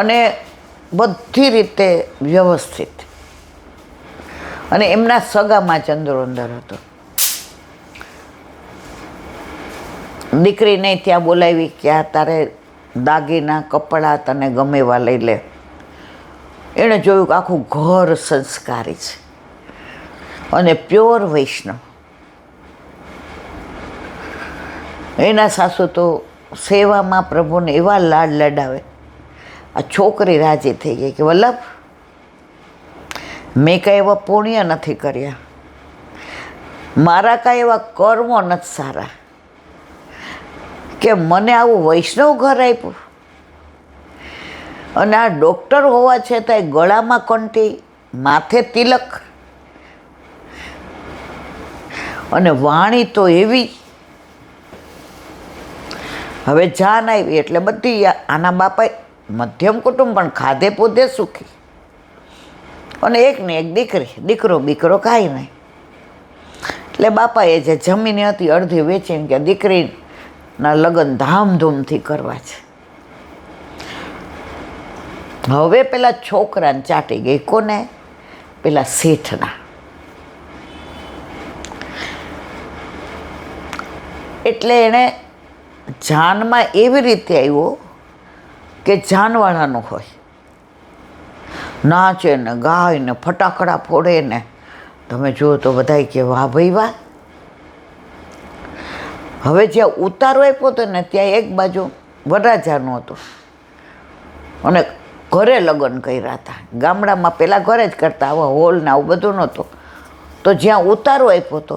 અને બધી રીતે વ્યવસ્થિત. અને એમના સગામાં ચંદ્રો અંદર હતો. દીકરીને ત્યાં બોલાવી કે આ તારે દાગીના કપડાં તને ગમે એવા લઈ લે. એણે જોયું કે આખું ઘર સંસ્કારી છે અને પ્યોર વૈષ્ણવ. એના સાસુ તો સેવામાં પ્રભુને એવા લાડ લડાવે. આ છોકરી રાજી થઈ ગઈ કે વલ્લભ, મેં કાંઈ એવા પુણ્ય નથી કર્યા, મારા કાંઈ એવા કર્મો નથી સારા કે મને આવું વૈષ્ણવ ઘર આપ્યું. અને આ ડૉક્ટર હોવા છતાંય ગળામાં કંઠી, માથે તિલક અને વાણી તો એવી. હવે જાન આવી એટલે બધી આના બાપા મધ્યમ કુટુંબ પણ ખાધે પોધે સુખી. અને એકને એક દીકરી, દીકરો બીકરો કાંઈ નહીં. એટલે બાપાએ જે જમીન હતી અડધી વેચીને કે દીકરીના લગ્ન ધામધૂમથી કરવા છે. હવે પેલા છોકરાને ચાટી ગઈ. કોને? પેલા શેઠના. એટલે એણે જાનમાં એવી રીતે આવ્યો કે જાનવાળાનું હોય, નાચે ને ગાય ને ફટાકડા ફોડે ને તમે જુઓ તો બધાય કે વાહ ભાઈ વાહ. હવે જ્યાં ઉતારો આપ્યો હતો ને ત્યાં એક બાજુ વરરાજાનું હતું અને ઘરે લગ્ન કર્યા હતા. ગામડામાં પહેલાં ઘરે જ કરતા, આવા હોલ ને આવું બધું નહોતું. તો જ્યાં ઉતારો આપ્યો હતો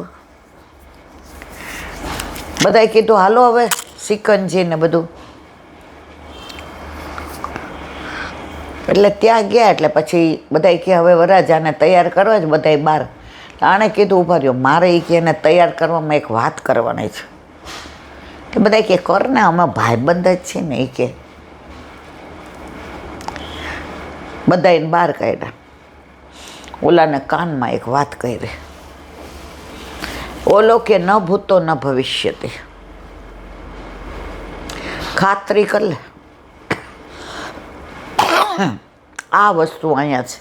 બધાએ કીધું હાલો હવે સિકંજી ને બધું. એટલે ત્યાં ગયા. એટલે પછી બધાએ કે હવે વરરાજાને તૈયાર કરવા જ બધાએ બહાર. આણે કીધું ઊભા રહ્યો, મારે એ કે એને તૈયાર કરવામાં એક વાત કરવાની છે. કે બધા કે કર ને, અમે ભાઈબંધ જ છીએ ને. એ કે બધા એને બહાર કાઢ્યા. ઓલાને કાનમાં એક વાત કરી. ઓલો કે ન ભૂતો ન ભવિષ્યતિ, ખાતરી કર લે આ વસ્તુ અહીંયા છે.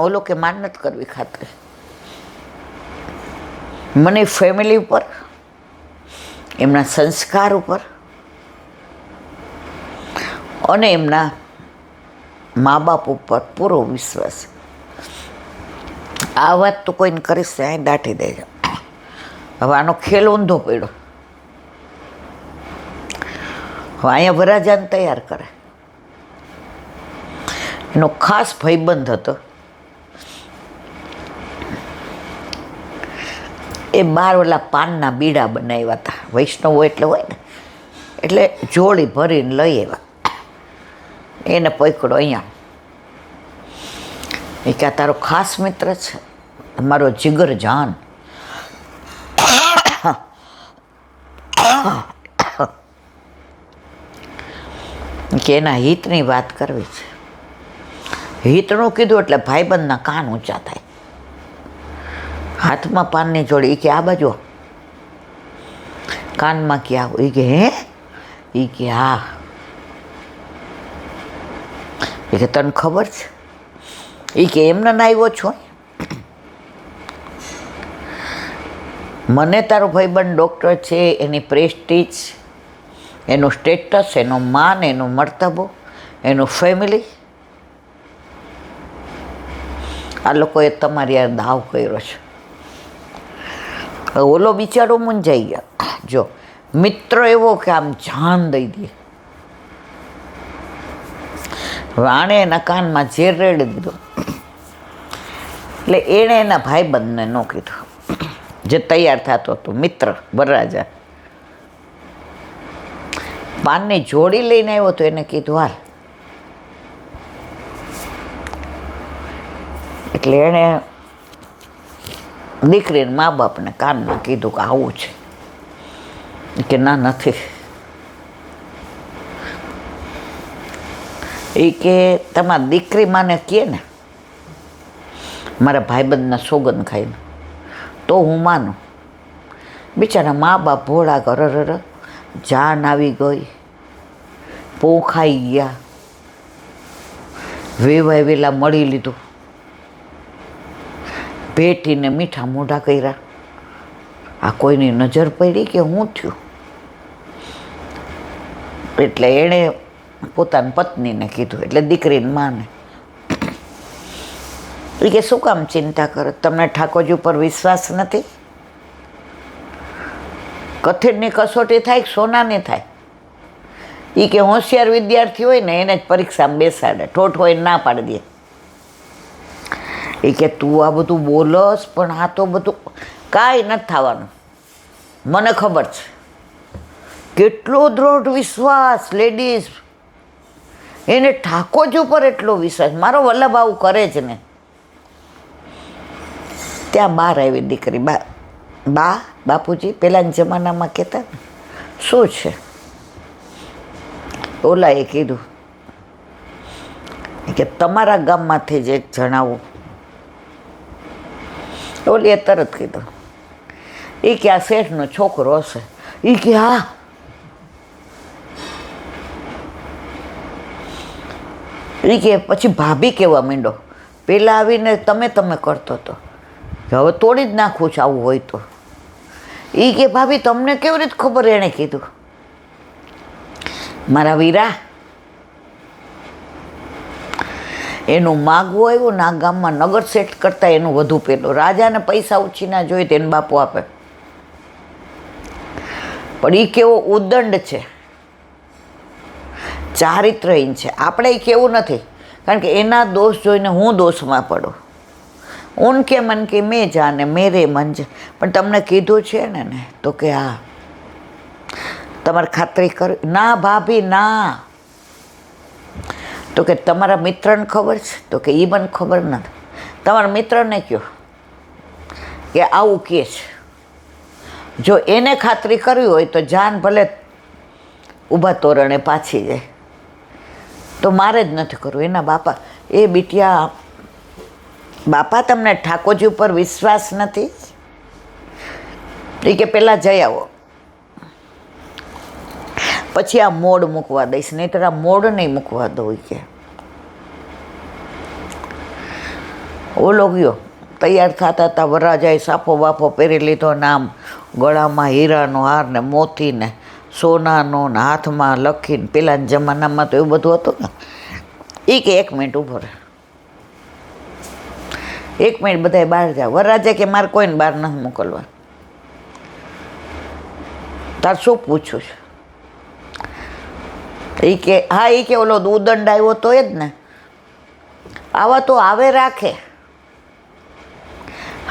ઓલો કે માન નથી કરવી ખાતરી. મને ફેમિલી ઉપર, એમના સંસ્કાર ઉપર અને એમના મા બાપ ઉપર પૂરો વિશ્વાસ. આ વાત તો કોઈને કરીશ અહીં દાટી દેજો. હવે આનો ખેલ ઊંધો પડ્યો. હવે અહીંયા વરરાજાને તૈયાર કરે. એનો ખાસ ભાઈબંધ હતો. એ બાર ઓલા પાનના બીડા બનાવ્યા હતા. વૈષ્ણવો એટલે હોય ને, એટલે જોડી ભરીને લઈ આવ્યા. એને પકડો અહીંયા. એ કે તારો ખાસ મિત્ર છે, તમારો જીગર જાન. કે એના હિતની વાત કરવી છે. હિતનું કીધું એટલે ભાઈબંધના કાન ઊંચા થાય. હાથમાં પાનની જોડી. એ કે આ બાજુ. કાનમાં કે આવું. એ કે હે? એ કે હા. એ કે તને ખબર છે? એ કે એમને ના આવ્યો છો. મને તારો ભાઈબંધ ડૉક્ટર છે, એની પ્રેસ્ટીજ, એનું સ્ટેટસ, એનો માન, એનો મર્તબો, એનું ફેમિલી, આ લોકોએ તમારી યાર દાવ કર્યો છે. ઓલો બિચારો મૂંઝાઈ ગયા. જો મિત્ર એવો કે આમ જાન દઈ દે. હવે આણે એના કાનમાં ઝેર રેડી દીધું. એટલે એણે એના ભાઈબંધને ન કીધું, જે તૈયાર થતો હતો, મિત્ર વરરાજા. પાનની જોડી લઈને આવ્યો તો એને કીધું હાલ. એટલે એણે દીકરીને મા બાપને કાનમાં કીધું કે આવું છે. કે ના નથી. એ કે તમારી દીકરી માને કહે ને મારા ભાઈબંધના સોગંદ ખાઈને તો હું માનું. બિચારા મા બાપ ભોળા ઘર જાન આવી ગઈ, પોખાઈ ગયા, વેવાય વેલા મળી લીધું, ભેટીને મીઠા મોઢા કર્યા. આ કોઈની નજર પડી કે હું થયું? એટલે એણે પોતાની પત્નીને કીધું, એટલે દીકરીને માને એ કે શું કામ ચિંતા કરો? તમને ઠાકોરજી ઉપર વિશ્વાસ નથી? કથિરની કસોટી થાય કે સોનાની થાય? એ કે હોશિયાર વિદ્યાર્થી હોય ને એને જ પરીક્ષામાં બેસાડે, ઠોઠ હોય ના પાડી દે. એ કે તું આ બધું બોલસ, પણ આ તો બધું કાંઈ નથી થવાનું, મને ખબર છે. કેટલો દ્રઢ વિશ્વાસ લેડીઝ, એને ઠાકોરજી ઉપર એટલો વિશ્વાસ. મારો વલ્લભ આવું કરે જ ને. ત્યાં બહાર આવી દીકરી, બાપુજી પહેલાંના જમાનામાં કહેતા ને, શું છે? ઓલાએ કીધું કે તમારા ગામમાંથી જ એક જણાવું. ઓલીએ તરત કીધું, એ કે આ શેઠનો છોકરો હશે. એ કે હા. એ કે પછી ભાભી કહેવા માંડો, પહેલાં આવીને તમે કરતો હતો, હવે તોડી જ નાખું છું આવું હોય તો. એ કે ભાભી તમને કેવી રીતે ખબર? એણે કીધું, મારા વીરા, એનું માગવું આવ્યું ને આ ગામમાં નગર સેટ કરતા એનું વધુ પેલું. રાજાને પૈસા ઉછીના જોઈએ તો એને બાપુ આપે, પણ એ કેવો ઉદંડ છે, ચારિત્રહીન છે. આપણે એ કેવું નથી, કારણ કે એના દોષ જોઈને હું દોષમાં પડું. ઉનકે મન કે મેં જાને મેરે મન છે. પણ તમને કીધું છે ને તો કે હા, તમારે ખાતરી કરવી? ના ભાભી ના. તો કે તમારા મિત્રને ખબર છે? તો કે એ મને ખબર નથી. તમારા મિત્રને કહો કે આવું કહે છે. જો એને ખાતરી કરવી હોય તો જાન ભલે ઊભા તોરણે પાછી જાય, તો મારે જ નથી કરવું. એના બાપા, એ બીટિયા, બાપા તમને ઠાકોરજી ઉપર વિશ્વાસ નથી? એ કે પહેલાં જઈ આવો, પછી આ મોડ મૂકવા દઈશ, નહીંતર આ મોડ નહીં મૂકવા દઉં. કે ઓલો ગયો, તૈયાર થતા હતા, વરરાજાએ સાફો બાફો પહેરી લીધો, નામ ગળામાં હીરાનો હાર ને મોતી ને સોનાનો ને હાથમાં લખીને. પેલાના જમાનામાં તો એવું બધું હતું ને. એ કે 1 મિનિટ ઊભો રહે, 1 મિનિટ બધાએ બહાર જાવ. વરરાજા કે મારે કોઈને બહાર નથી મોકલવા. તાર શું પૂછું છે? એ કે હા. એ કે ઓલો ઉદંડ આવ્યો તો એ જ ને. આવા તો આવે રાખે,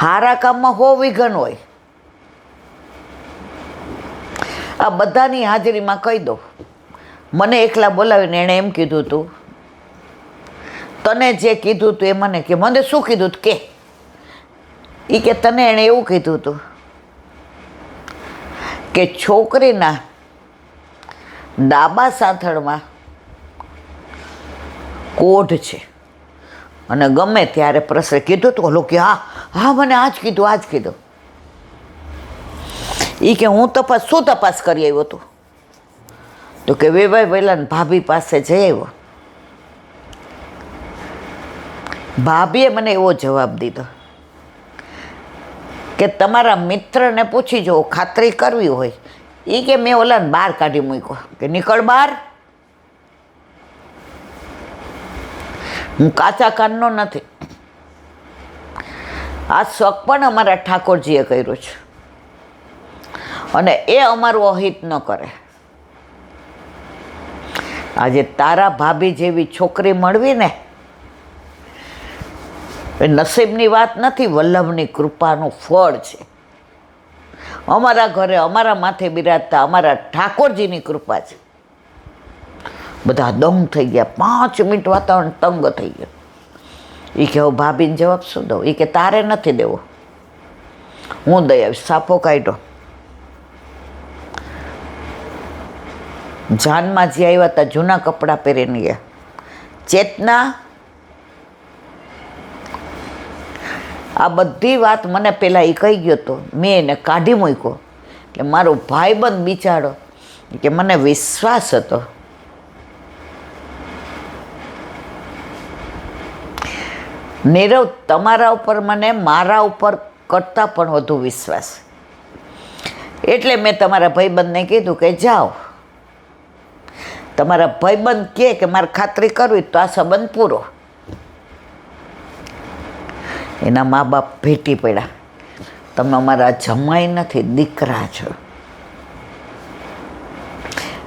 હારા કામમાં વિઘન હોય. આ બધાની હાજરીમાં કહી દો. મને એકલા બોલાવીને એણે એમ કીધું હતું, તને જે કીધું હતું એ મને કે. મને શું કીધું હતું કે? એ કે તને એણે એવું કીધું હતું કે છોકરીના ડાબા સાથળમાં કોઢ છે અને ગમે ત્યારે પ્રસરે. કીધું તો ઓલો કે હા મને આ જ કીધું. એ કે હું શું તપાસ કરી આવ્યો હતો? તો કે વેવાય વેલા ભાભી પાસે જઈ આવ્યો. ભાભીએ મને એવો જવાબ દીધો કે તમારા મિત્રને પૂછી જો, ખાતરી કરવી હોય. એ કે મેં ઓલાને બહાર કાઢી મૂક્યો કે નીકળ બહાર, હું કાચા કાનનો નથી. આ શક પણ અમારા ઠાકોરજીએ કર્યું છે અને એ અમારું અહિત ન કરે. આજે તારા ભાભી જેવી છોકરી મળવી ને એ નસીબની વાત નથી, વલ્લભની કૃપાનું ફળ છે. અમારા ઘરે અમારા માથે બિરાજતા અમારા ઠાકોરજીની કૃપા છે. બધા દમ થઈ ગયા. 5 મિનિટ વાતાવરણ તંગ થઈ ગયું. એ કે હવે ભાભીને જવાબ શું દઉં? એ કે તારે નથી દેવો, હું દઈ આવીશ. સાફો કાઢ્યો. જાનમાં જે આવ્યા હતા જૂના કપડાં પહેરીને ગયા. ચેતના, આ બધી વાત મને પહેલાં એ કહી ગયો હતો, મેં એને કાઢી મૂક્યો. એટલે મારો ભાઈબંધ બિચારો કે મને વિશ્વાસ હતો નીરવ, તમારા ઉપર મને મારા ઉપર કરતાં પણ વધુ વિશ્વાસ, એટલે મેં તમારા ભાઈબંધને કીધું કે જાઓ, તમારા ભાઈબંધ કહે કે મારે ખાતરી કરવી તો આ સંબંધ પૂરો. એના મા બાપ ભેટી પડ્યા, તમે અમારા જમાઈ નથી, દીકરા છો.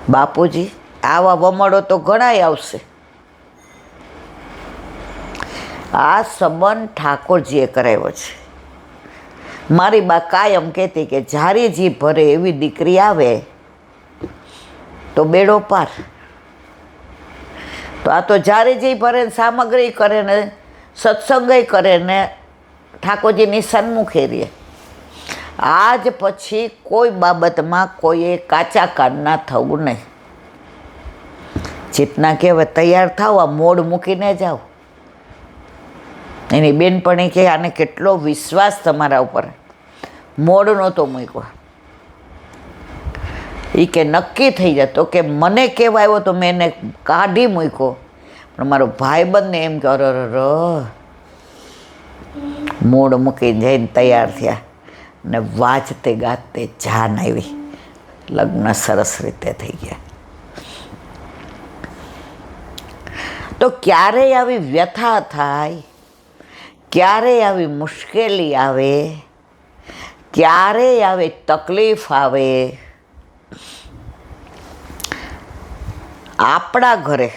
બાપુજી, આવા વમળો તો ઘણાય આવશે. આ સંબંધ ઠાકોરજીએ કરાવ્યો છે. મારી બા કાયમ કહેતી કે જારીજી ભરે એવી દીકરી આવે તો બેડો પાર. તો આ તો જારીજી ભરે ને સામગ્રી કરે ને સત્સંગય કરે ને ઠાકોરજીની સન્મુખે રહે. આજ પછી કોઈ બાબતમાં કોઈએ કાચા કાનના થવું નહીં. ચેતના કહેવાય તૈયાર થાવ, આ મોડ મૂકીને જાઓ. એની બેનપણી કે આને કેટલો વિશ્વાસ તમારા ઉપર, મોડ નહોતો મૂક્યો. એ કે નક્કી થઈ જતો કે મને કહેવા આવ્યો તો મેં એને કાઢી મૂક્યો, પણ મારો ભાઈબંધને એમ કે અર મોડ મૂકીને જઈને તૈયાર થયા ને વાજતે ગાજતે જાન આવી. લગ્ન સરસ રીતે થઈ ગયા. તો ક્યારેય આવી વ્યથા થાય, ક્યારેય આવી મુશ્કેલી આવે, ક્યારેય આવી તકલીફ આવે, આપણા ઘરે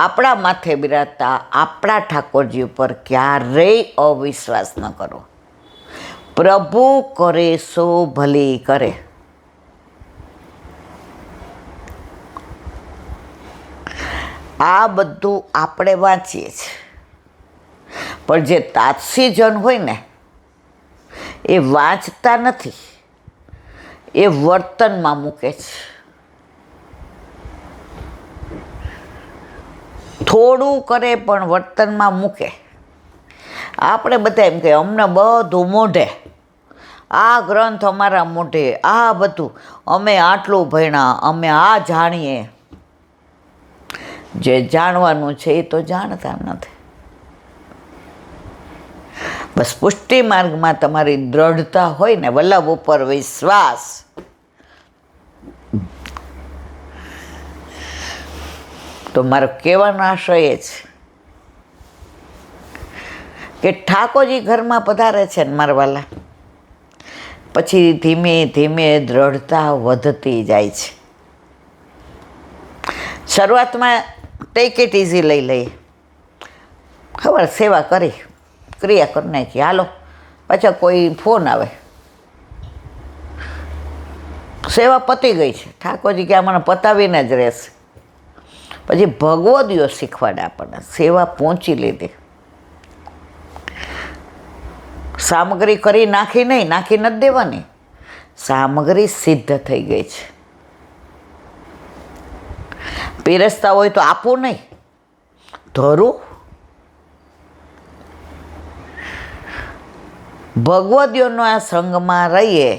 આપણા માથે બિરાજતા આપણા ઠાકોરજી ઉપર ક્યારેય અવિશ્વાસ ન કરો. પ્રભુ કરે સો ભલી કરે. આ બધું આપણે વાંચીએ છીએ, પણ જે તાત્સીજન હોય ને એ વાંચતા નથી, એ વર્તનમાં મૂકે છે. થોડું કરે પણ વર્તનમાં મૂકે. આપણે બધા એમ કે અમને બધું મોઢે, આ ગ્રંથ અમારા મોઢે, આ બધું અમે આટલું ભણ્યા, અમે આ જાણીએ. જે જાણવાનું છે એ તો જાણતા નથી. બસ પુષ્ટિ માર્ગમાં તમારી દ્રઢતા હોય ને, વલ્લભ ઉપર વિશ્વાસ, તો મારો કહેવાનો આશય એ છે કે ઠાકોરજી ઘરમાં પધારે છે ને મારા વાલા, પછી ધીમે ધીમે દ્રઢતા વધતી જાય છે. શરૂઆતમાં ટેક ઇટ ઇઝી લઈ લઈએ, ખબર સેવા કરી, ક્રિયા કરી નાખી, હાલો પાછા કોઈ ફોન આવે, સેવા પતી ગઈ છે, ઠાકોરજી કે આ મને પતાવીને જ રહેશે. પછી ભગવદીઓ શીખવાડે આપણને, સેવા પહોંચી લીધી, સામગ્રી કરી નાખી નહીં, નાખી નથી દેવાની, સામગ્રી સિદ્ધ થઈ ગઈ છે. પીરસતા હોય તો આપવું નહીં, ધરું. ભગવદીઓનો આ સંગમાં રહીએ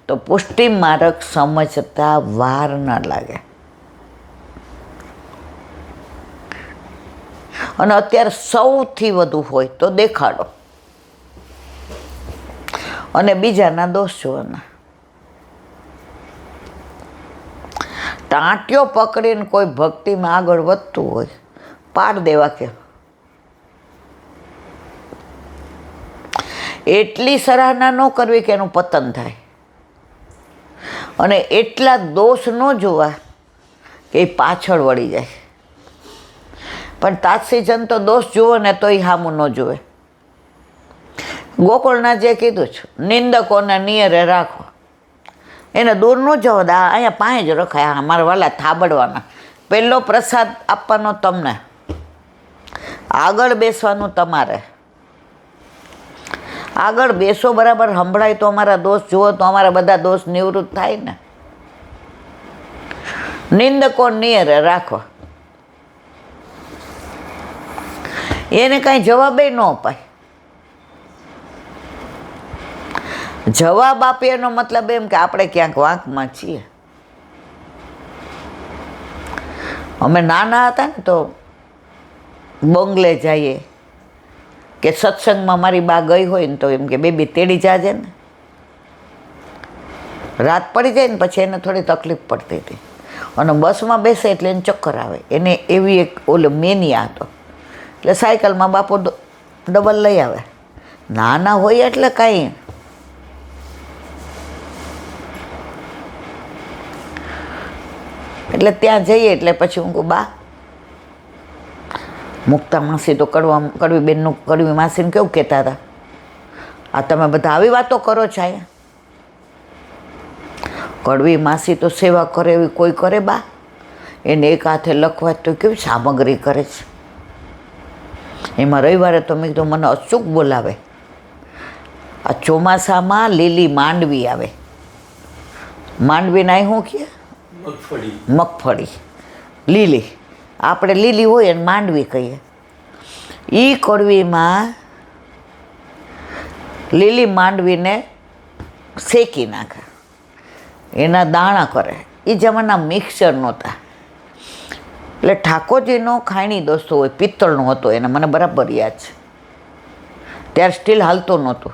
તો પુષ્ટિ માર્ગ સમજતા વાર ન લાગે. અને અત્યારે સૌથી વધુ હોય તો દેખાડો અને બીજાના દોષ જોવાના. ટાંટિયો પકડીને કોઈ ભક્તિમાં આગળ વધતું હોય, પાડ દેવા કે એટલી સરાહના ન કરવી કે એનું પતન થાય, અને એટલા દોષ ન જોવા કે એ પાછળ વળી જાય. પણ તાત્સીજન તો દોષ જુઓ ને તો એ સામું ન જુએ. ગોકુળના જે કીધું છે, નિંદકોને નિયરે રાખો, એને દૂર ન જવા દે, અહીંયા પાસે જ રખાય. અમારા વાલા થાબડવાના, પહેલો પ્રસાદ આપવાનો તમને, આગળ બેસવાનું તમારે. આગળ બેસો, બરાબર સંભળાય તો અમારા દોષ જુઓ તો અમારા બધા દોષ નિવૃત્ત થાય ને. નિંદકો નિયરે રાખો, એને કાંઈ જવાબે ન અપાય. જવાબ આપીએ એનો મતલબ એમ કે આપણે ક્યાંક વાંકમાં છીએ. અમે નાના હતા ને તો બંગલે જઈએ કે સત્સંગમાં મારી બા ગઈ હોય ને તો એમ કે બેબી તેડી જાજે ને. રાત પડી જાય ને પછી એને થોડી તકલીફ પડતી હતી અને બસમાં બેસે એટલે એને ચક્કર આવે. એને એવી એક ઓલો મેનિયા હતો એટલે સાયકલમાં બાપો ડબલ લઈ આવે. નાના હોય એટલે કાંઈ. એટલે ત્યાં જઈએ એટલે પછી હું કહું બા મુક્તા માસી તો કડવી બેનનું કડવી માસીને કેવું કહેતા હતા, આ તમે બધા આવી વાતો કરો છો અહીંયા? કડવી માસી તો સેવા કરે એવી કોઈ કરે બા? એને એક હાથે લખવા તો કેવી સામગ્રી કરે છે. એમાં રવિવારે તો મેં કીધું મને અચૂક બોલાવે. આ ચોમાસામાં લીલી માંડવી આવે. માંડવીના શું કહે? મગફળી લીલી. આપણે લીલી હોય એને માંડવી કહીએ. એ કડવીમાં લીલી માંડવીને શેકી નાખે, એના દાણા કરે. એ જમાના મિક્સર નહોતા એટલે ઠાકોરજીનો ખાયણી દોસ્તો હોય પિત્તળનો હતો, એને મને બરાબર યાદ છે. ત્યારે સ્ટીલ હાલતો નહોતું.